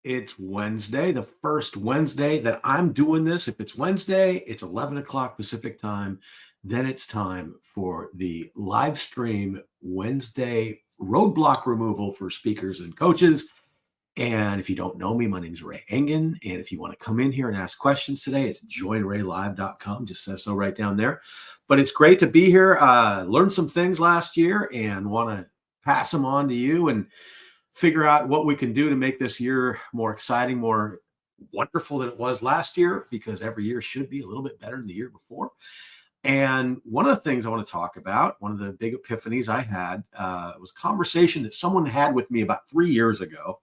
It's Wednesday, the first Wednesday that I'm doing this. If it's Wednesday, it's 11 o'clock Pacific time. Then it's time for the live stream Wednesday roadblock removal for speakers and coaches. And if you don't know me, my name is Ray Engen. And if you want to come in here and ask questions today, it's joinraylive.com. Just says so right down there. But it's great to be here. Learned some things last year and want to pass them on to you and figure out what we can do to make this year more exciting, more wonderful than it was last year, because every year should be a little bit better than the year before. And one of the things I want to talk about, one of the big epiphanies I had, was a conversation that someone had with me about 3 years ago.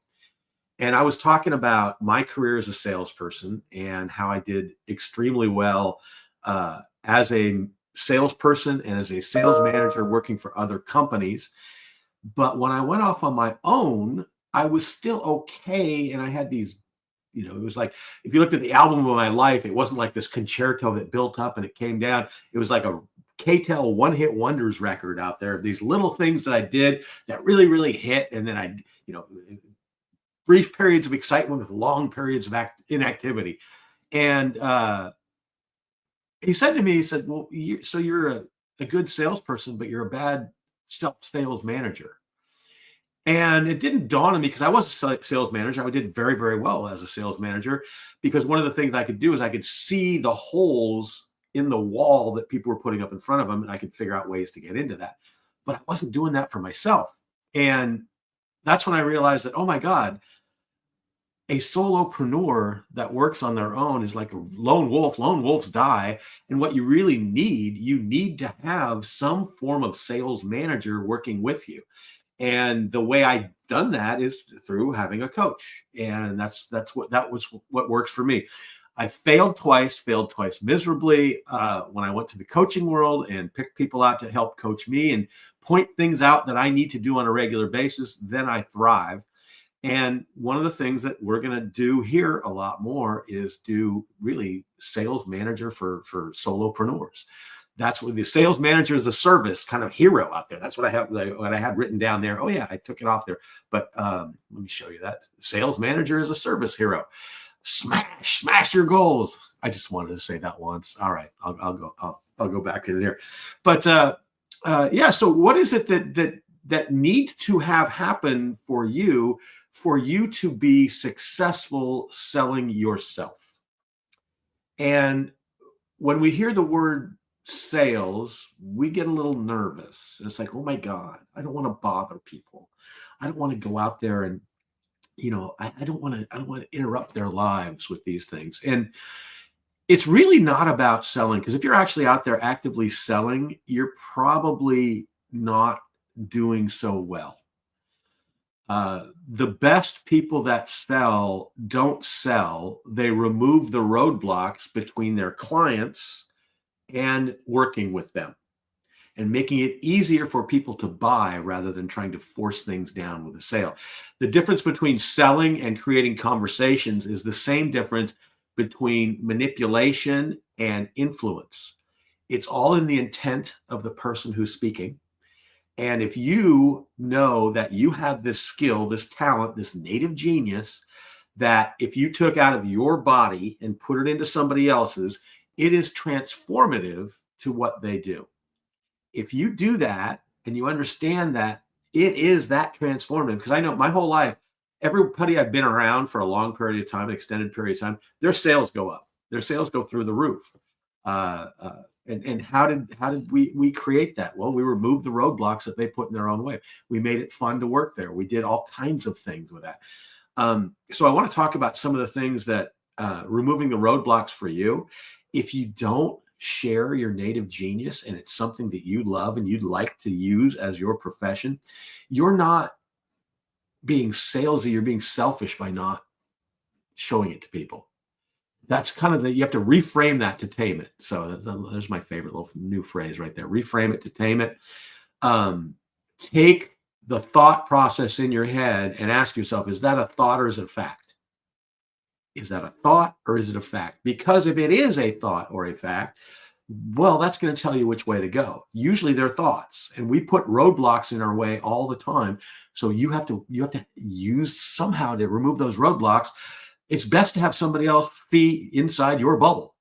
And I was talking about my career as a salesperson and how I did extremely well as a salesperson and as a sales manager working for other companies. But when I went off on my own, I was still okay. And I had these, it was like, if you looked at the album of my life, it wasn't like this concerto that built up and it came down. It was like a K-Tel one-hit wonders record out there. These little things that I did that really, really hit. And then brief periods of excitement with long periods of inactivity. And he said to me, he said, well, you're a good salesperson, but you're a bad sales manager. And it didn't dawn on me because I was a sales manager. I did very, very well as a sales manager because one of the things I could do is I could see the holes in the wall that people were putting up in front of them, and I could figure out ways to get into that. But I wasn't doing that for myself. And that's when I realized that, oh my God, a solopreneur that works on their own is like a lone wolf. Lone wolves die. And what you really need, you need to have some form of sales manager working with you. And the way I done that is through having a coach. And that was what works for me. I failed twice miserably when I went to the coaching world and picked people out to help coach me and point things out that I need to do on a regular basis. Then I thrive. And one of the things that we're going to do here a lot more is do really sales manager for solopreneurs. That's what the sales manager is, a service kind of hero out there. That's what I had written down there. Oh yeah, I took it off there. But let me show you that. Sales manager is a service hero. Smash your goals. I just wanted to say that once. All right, I'll go back in there. But yeah. So what is it that needs to have happen for you to be successful selling yourself? And when we hear the word sales, we get a little nervous. It's like, oh my God, I don't want to bother people. I don't want to go out there and, I don't want to interrupt their lives with these things. And it's really not about selling, because if you're actually out there actively selling, you're probably not doing so well. The best people that sell don't sell. They remove the roadblocks between their clients and working with them and making it easier for people to buy rather than trying to force things down with a sale. The difference between selling and creating conversations is the same difference between manipulation and influence. It's all in the intent of the person who's speaking. And if you know that you have this skill, this talent, this native genius, that if you took out of your body and put it into somebody else's, it is transformative to what they do. If you do that and you understand that it is that transformative, because I know my whole life, everybody I've been around for a long period of time, an extended period of time, their sales go up. Their sales go through the roof. And how did we create that? Well, we removed the roadblocks that they put in their own way. We made it fun to work there. We did all kinds of things with that. So I want to talk about some of the things that removing the roadblocks for you. If you don't share your native genius and it's something that you love and you'd like to use as your profession, you're not being salesy. You're being selfish by not showing it to people. That's kind of you have to reframe that to tame it. So there's my favorite little new phrase right there. Reframe it to tame it. Take the thought process in your head and ask yourself, is that a thought or is it a fact? Is that a thought or is it a fact? Because if it is a thought or a fact, Well, that's going to tell you which way to go. Usually they're thoughts, and we put roadblocks in our way all the time. So you have to use somehow to remove those roadblocks. It's best to have somebody else be inside your bubble.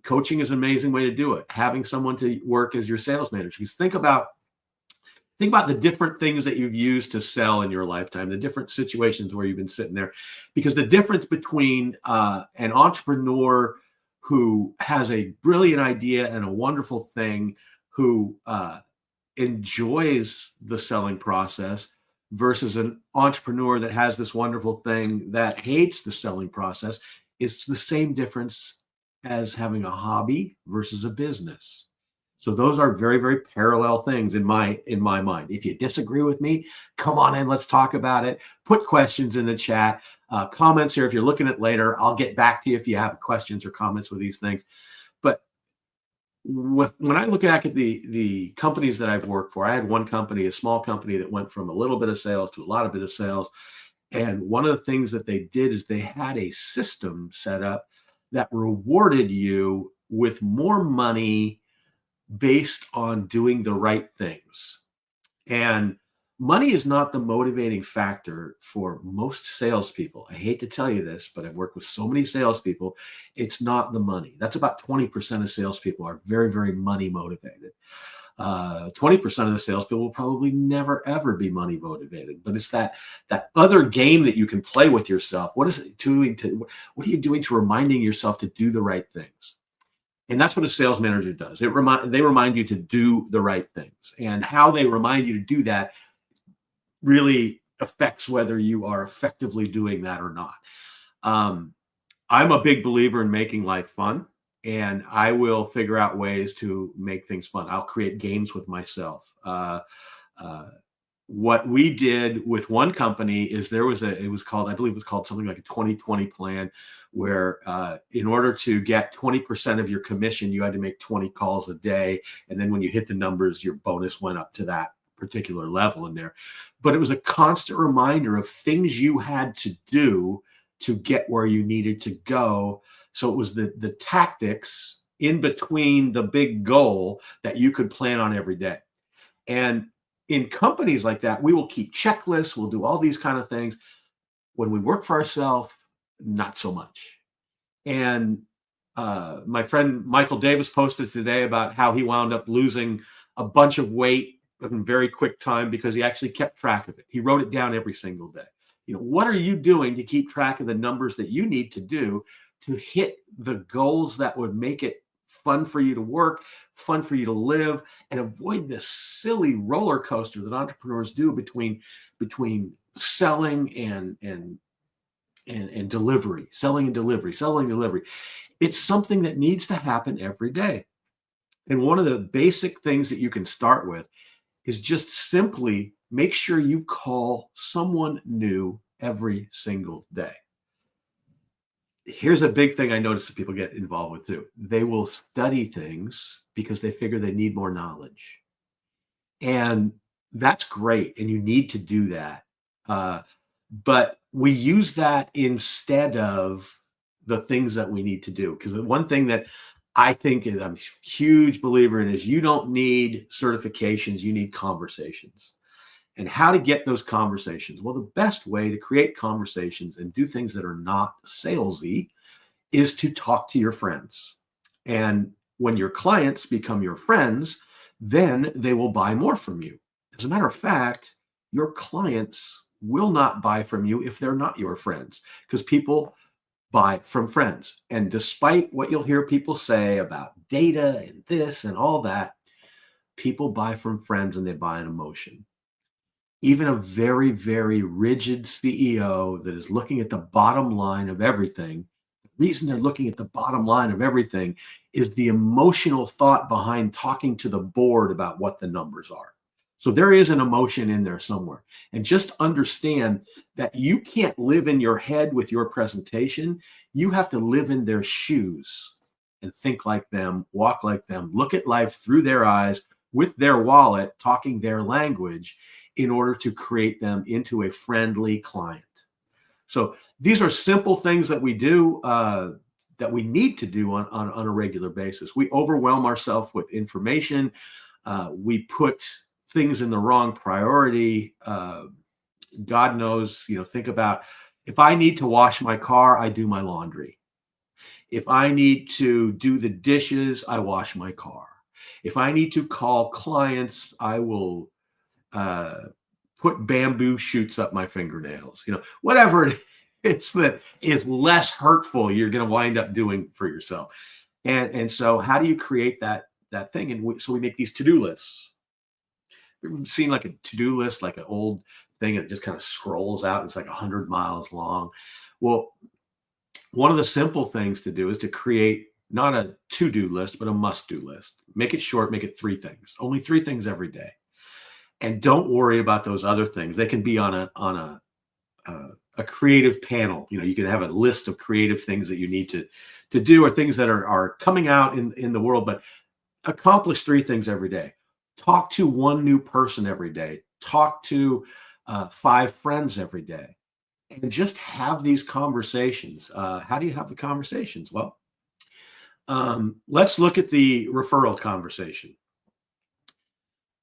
Coaching is an amazing way to do it. Having someone to work as your sales manager. Because think about the different things that you've used to sell in your lifetime, the different situations where you've been sitting there. Because the difference between an entrepreneur who has a brilliant idea and a wonderful thing, who enjoys the selling process, versus an entrepreneur that has this wonderful thing that hates the selling process, is the same difference as having a hobby versus a business. So those are very, very parallel things in my mind. If you disagree with me, come on in. Let's talk about it. Put questions in the chat, comments here. If you're looking at later, I'll get back to you if you have questions or comments with these things. But when I look back at the companies that I've worked for, I had one company, a small company, that went from a little bit of sales to a lot of bit of sales. And one of the things that they did is they had a system set up that rewarded you with more money based on doing the right things. And money is not the motivating factor for most salespeople. I hate to tell you this, but I've worked with so many salespeople. It's not the money. That's about 20% of salespeople are very, very money motivated. 20% of the salespeople will probably never ever be money motivated. But it's that other game that you can play with yourself. What are you doing to reminding yourself to do the right things? And that's what a sales manager does. They remind you to do the right things, and how they remind you to do that really affects whether you are effectively doing that or not. I'm a big believer in making life fun, and I will figure out ways to make things fun. I'll create games with myself. What we did with one company is I believe it was called something like a 2020 plan, where in order to get 20% of your commission, you had to make 20 calls a day. And then when you hit the numbers, your bonus went up to that particular level in there. But it was a constant reminder of things you had to do to get where you needed to go. So it was the tactics in between the big goal that you could plan on every day. And in companies like that, we will keep checklists, we'll do all these kind of things. When we work for ourselves, not so much. And my friend Michael Davis posted today about how he wound up losing a bunch of weight in very quick time because he actually kept track of it. He wrote it down every single day. What are you doing to keep track of the numbers that you need to do to hit the goals that would make it fun for you to work, fun for you to live, and avoid this silly roller coaster that entrepreneurs do between selling and delivery, selling and delivery, selling and delivery. It's something that needs to happen every day. And one of the basic things that you can start with is just simply make sure you call someone new every single day. Here's a big thing I notice that people get involved with too. They will study things because they figure they need more knowledge. And that's great. And you need to do that. But we use that instead of the things that we need to do. Because the one thing that I think I'm a huge believer in is you don't need certifications, you need conversations. And how to get those conversations? Well, the best way to create conversations and do things that are not salesy is to talk to your friends. And when your clients become your friends, then they will buy more from you. As a matter of fact, your clients will not buy from you if they're not your friends, because people buy from friends. And despite what you'll hear people say about data and this and all that, people buy from friends and they buy an emotion. Even a very, very rigid CEO that is looking at the bottom line of everything, the reason they're looking at the bottom line of everything is the emotional thought behind talking to the board about what the numbers are. So there is an emotion in there somewhere. And just understand that you can't live in your head with your presentation. You have to live in their shoes and think like them, walk like them, look at life through their eyes, with their wallet, talking their language, in order to create them into a friendly client. So these are simple things that we do. that we need to do on a regular basis. We overwhelm ourselves with information. We put things in the wrong priority. God knows, think about, if I need to wash my car, I do my laundry. If I need to do the dishes, I wash my car. If I need to call clients, I will uh, put bamboo shoots up my fingernails. Whatever it is that is less hurtful, you're going to wind up doing for yourself. And so, how do you create that thing? And so we make these to-do lists. You've seen like a to-do list, like an old thing, and it just kind of scrolls out. It's like 100 miles long. Well, one of the simple things to do is to create not a to-do list, but a must-do list. Make it short, make it 3 things, only 3 things every day. And don't worry about those other things. They can be on a creative panel. You can have a list of creative things that you need to do, or things that are coming out in the world, but accomplish 3 things every day. Talk to 1 new person every day. Talk to 5 friends every day. And just have these conversations. How do you have the conversations? Well, let's look at the referral conversation.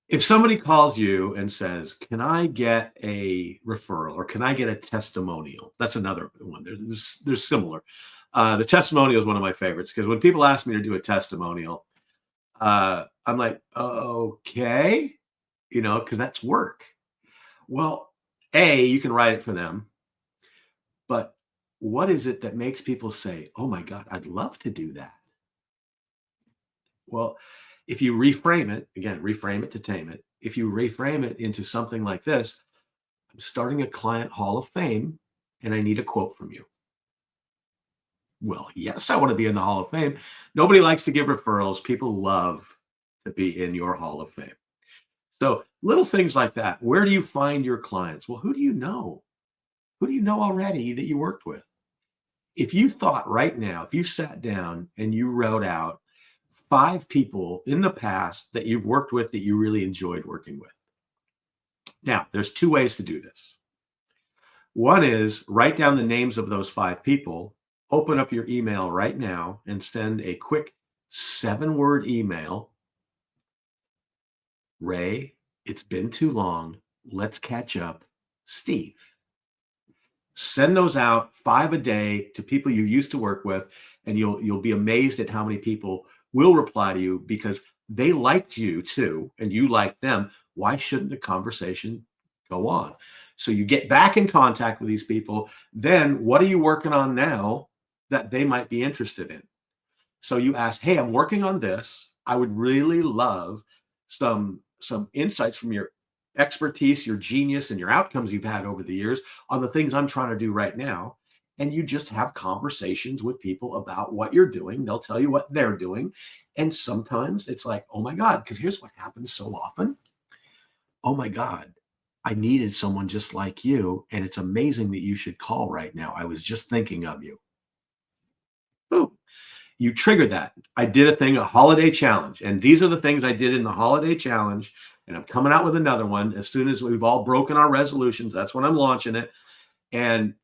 If somebody calls you and says, can I get a referral, or can I get a testimonial? That's another one. There's similar. The testimonial is one of my favorites, because when people ask me to do a testimonial, I'm like, okay, because that's work. Well, you can write it for them. But what is it that makes people say, oh my God, I'd love to do that? Well, if you reframe it, again, reframe it to tame it. If you reframe it into something like this: I'm starting a client hall of fame and I need a quote from you. Well, yes, I want to be in the hall of fame. Nobody likes to give referrals. People love to be in your hall of fame. So little things like that. Where do you find your clients? Well, who do you know? Who do you know already that you worked with? If you thought right now, if you sat down and you wrote out 5 people in the past that you've worked with that you really enjoyed working with. Now, there's 2 ways to do this. One is write down the names of those 5 people, open up your email right now and send a quick 7-word email. Ray, it's been too long. Let's catch up. Steve. Send those out 5 a day to people you used to work with, and you'll be amazed at how many people will reply to you, because they liked you too and you liked them. Why shouldn't the conversation go on? So you get back in contact with these people. Then what are you working on now that they might be interested in? So you ask, hey, I'm working on this. I would really love some insights from your expertise, your genius, and your outcomes you've had over the years on the things I'm trying to do right now. And you just have conversations with people about what you're doing. They'll tell you what they're doing. And sometimes it's like, oh my God, because here's what happens so often. Oh my God, I needed someone just like you. And it's amazing that you should call right now. I was just thinking of you. Boom. You triggered that. I did a holiday challenge. And these are the things I did in the holiday challenge. And I'm coming out with another one. As soon as we've all broken our resolutions, that's when I'm launching it. And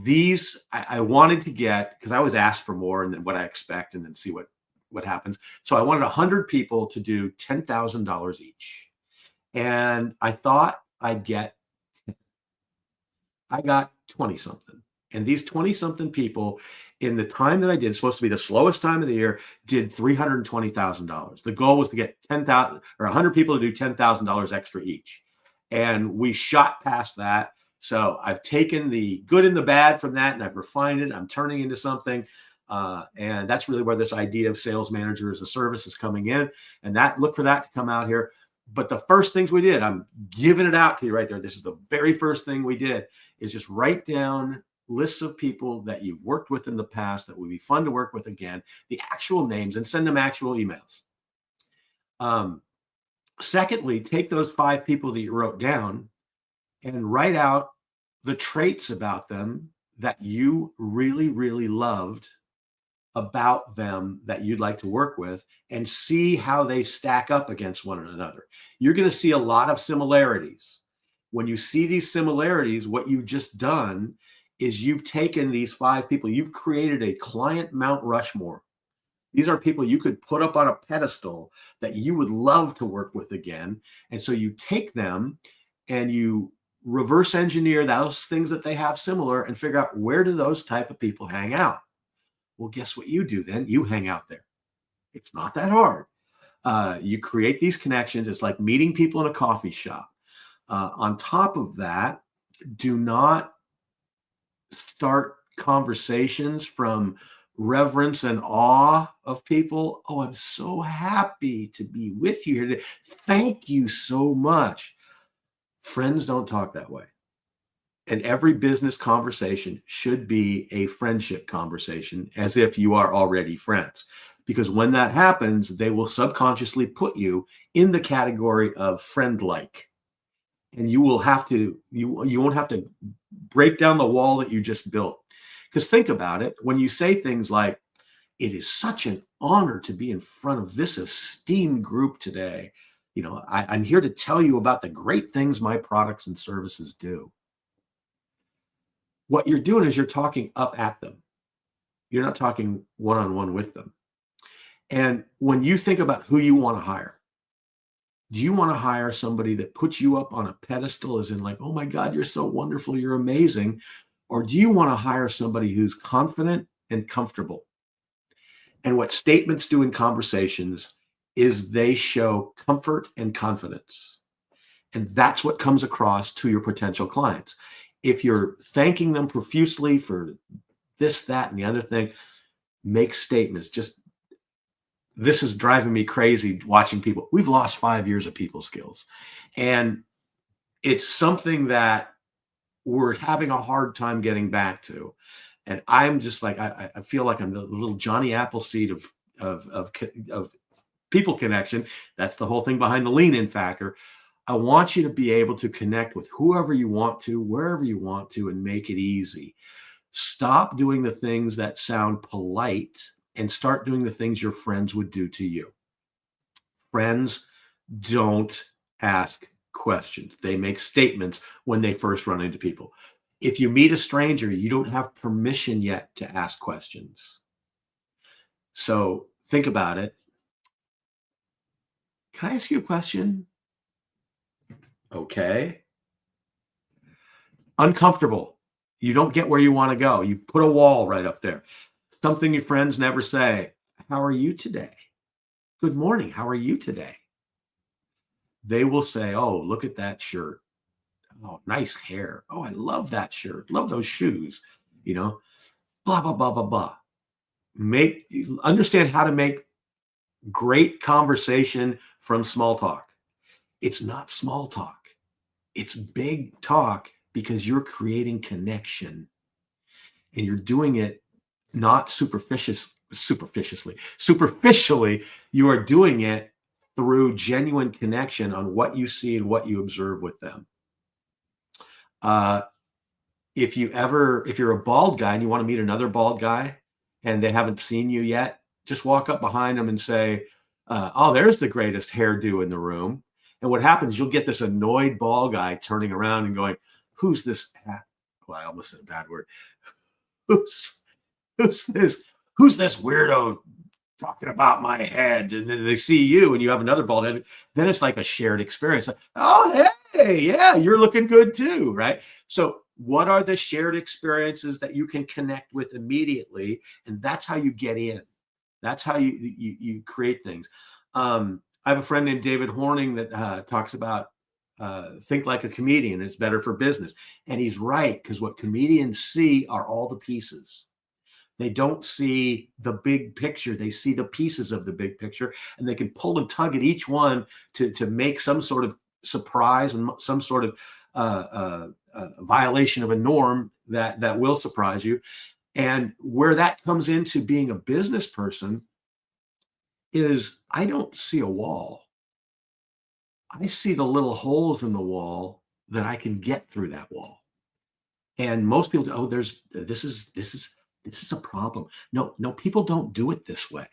these I wanted to get, because I always ask for more and then what I expect and then see what happens. So I wanted 100 people to do $10,000 each. And I thought I got 20 something. And these 20 something people, in the time that I did, supposed to be the slowest time of the year, did $320,000. The goal was to get 10,000 or 100 people to do $10,000 extra each. And we shot past that. So I've taken the good and the bad from that and I've refined it. I'm turning into something. And that's really where this idea of sales manager as a service is coming in. And look for that to come out here. But the first things we did, I'm giving it out to you right there. This is the very first thing we did, is just write down lists of people that you've worked with in the past that would be fun to work with again, the actual names, and send them actual emails. Secondly, take those 5 people that you wrote down and write out the traits about them that you really, really loved about them that you'd like to work with, and see how they stack up against one another. You're going to see a lot of similarities. When you see these similarities, what you've just done is you've taken these 5 people, you've created a client Mount Rushmore. These are people you could put up on a pedestal that you would love to work with again. And so you take them and you reverse engineer those things that they have similar and figure out, where do those type of people hang out? Well, guess what you do then? You hang out there. It's not that hard. You create these connections. It's like meeting people in a coffee shop. On top of that, do not start conversations from reverence and awe of people. Oh, I'm so happy to be with you here today. Thank you so much. Friends don't talk that way. And every business conversation should be a friendship conversation, as if you are already friends. Because when that happens, they will subconsciously put you in the category of friend-like. And you will have to, you won't have to break down the wall that you just built. Because think about it, when you say things like, it is such an honor to be in front of this esteemed group today. You know, I'm here to tell you about the great things my products and services do. What you're doing is you're talking up at them. You're not talking one-on-one with them. And when you think about who you want to hire, do you want to hire somebody that puts you up on a pedestal, as in like, oh my God, you're so wonderful, you're amazing? Or do you want to hire somebody who's confident and comfortable? And what statements do in conversations is they show comfort and confidence. And that's what comes across to your potential clients. If you're thanking them profusely for this, that, and the other thing, make statements. Just, this is driving me crazy watching people. We've lost 5 years of people skills. And it's something that we're having a hard time getting back to. And I'm just like, I feel like I'm the little Johnny Appleseed of people connection. That's the whole thing behind the lean in factor. I want you to be able to connect with whoever you want to, wherever you want to, and make it easy. Stop doing the things that sound polite and start doing the things your friends would do to you. Friends don't ask questions. They make statements when they first run into people. If you meet a stranger, you don't have permission yet to ask questions. So think about it. Can I ask you a question? Okay. Uncomfortable. You don't get where you want to go. You put a wall right up there. Something your friends never say. How are you today? Good morning. How are you today? They will say, oh, look at that shirt. Oh, nice hair. Oh, I love that shirt. Love those shoes. You know, blah, blah, blah, blah, blah. Understand how to make great conversation from small talk. It's not small talk. It's big talk, because you're creating connection, and you're doing it not superficially. You are doing it through genuine connection on what you see and what you observe with them. If you're a bald guy and you want to meet another bald guy and they haven't seen you yet, just walk up behind them and say, oh, there's the greatest hairdo in the room. And what happens, you'll get this annoyed bald guy turning around and going, who's this? Well, I almost said a bad word. Who's this? Who's this weirdo talking about my head? And then they see you and you have another bald head. Then it's like a shared experience. Like, oh, hey, yeah, you're looking good too, right? So what are the shared experiences that you can connect with immediately? And that's how you get in. That's how you create things. I have a friend named David Horning that talks about think like a comedian. It's better for business. And he's right, because what comedians see are all the pieces. They don't see the big picture. They see the pieces of the big picture, and they can pull and tug at each one to make some sort of surprise and some sort of violation of a norm that will surprise you. And where that comes into being a business person is, I don't see a wall. I see the little holes in the wall that I can get through that wall. And most people, oh, this is a problem. No, people don't do it this way.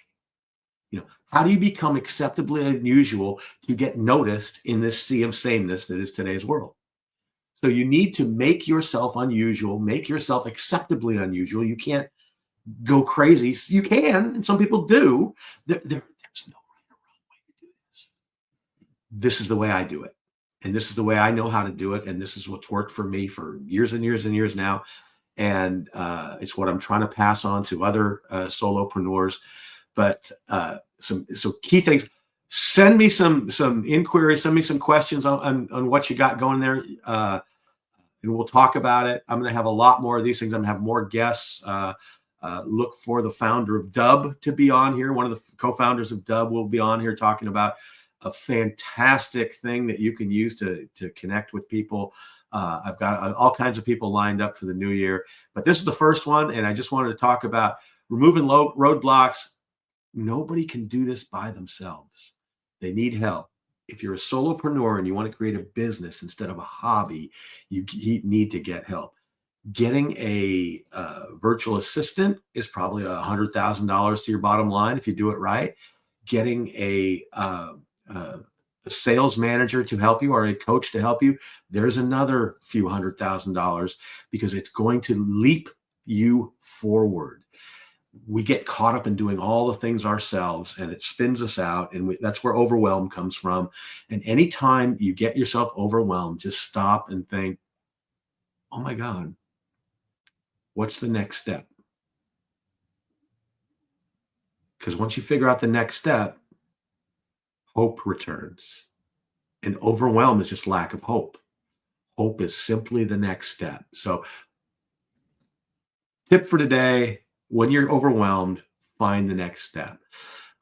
You know, how do you become acceptably unusual to get noticed in this sea of sameness that is today's world? So you need to make yourself unusual, make yourself acceptably unusual. You can't go crazy. You can, and some people do. There's no right or wrong way to do this. This is the way I do it. And this is the way I know how to do it. And this is what's worked for me for years and years and years now. And it's what I'm trying to pass on to other solopreneurs. But so key things. Send me some inquiries. Send me some questions on what you got going there, and we'll talk about it. I'm going to have a lot more of these things. I'm going to have more guests. Look for the founder of Dub to be on here. One of the co-founders of Dub will be on here talking about a fantastic thing that you can use to connect with people. I've got all kinds of people lined up for the new year, but this is the first one. And I just wanted to talk about removing roadblocks. Nobody can do this by themselves. They need help. If you're a solopreneur and you want to create a business instead of a hobby, you need to get help. Getting a virtual assistant is probably $100,000 to your bottom line if you do it right. Getting a sales manager to help you or a coach to help you, there's another few $100,000 because it's going to leap you forward. We get caught up in doing all the things ourselves and it spins us out. And that's where overwhelm comes from. And anytime you get yourself overwhelmed, just stop and think, oh my God, what's the next step? Because once you figure out the next step, hope returns. And overwhelm is just lack of hope. Hope is simply the next step. So tip for today, when you're overwhelmed, find the next step.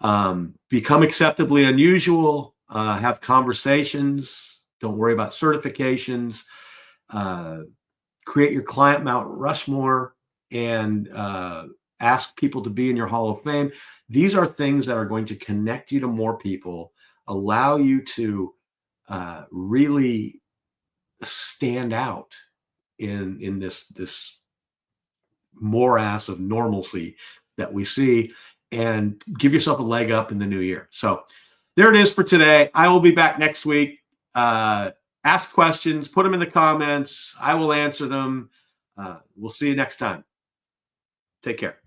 Become acceptably unusual, have conversations, don't worry about certifications, create your client Mount Rushmore, and ask people to be in your Hall of Fame. These are things that are going to connect you to more people, allow you to really stand out in this morass of normalcy that we see, and give yourself a leg up in the new year. So there it is for today. I will be back next week. Ask questions, put them in the comments. I will answer them. We'll see you next time. Take care.